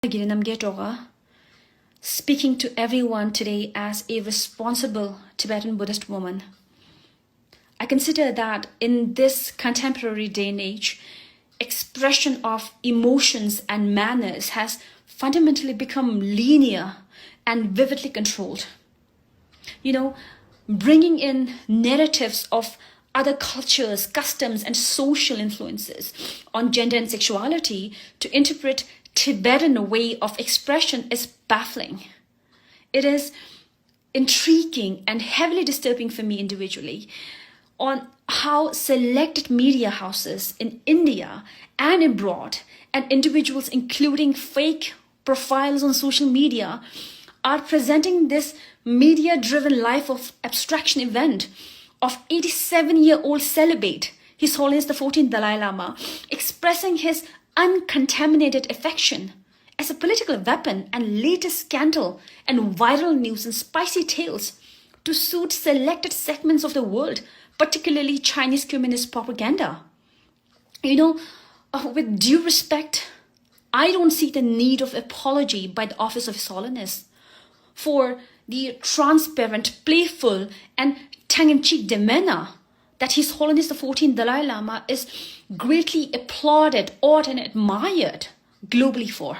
Lhagyri Namgyal Dolker, speaking to everyone today as a responsible Tibetan Buddhist woman. I consider that in this contemporary day and age, expression of emotions and manners has fundamentally become linear and vividly controlled. Bringing in narratives of other cultures, customs, and social influences on gender and sexuality to interpret Tibetan way of expression is baffling. It is intriguing and heavily disturbing for me individually on how selected media houses in India and abroad and individuals including fake profiles on social media are presenting this media-driven life of abstraction event of 87-year-old celibate, His Holiness the 14th Dalai Lama, expressing his uncontaminated affection as a political weapon and latest scandal and viral news and spicy tales to suit selected segments of the world, particularly Chinese Communist propaganda. With due respect, I don't see the need of apology by the Office of His Holiness for the transparent, playful, and tongue-in-cheek demeanor that His Holiness the 14th Dalai Lama is greatly applauded, awed, and admired globally for.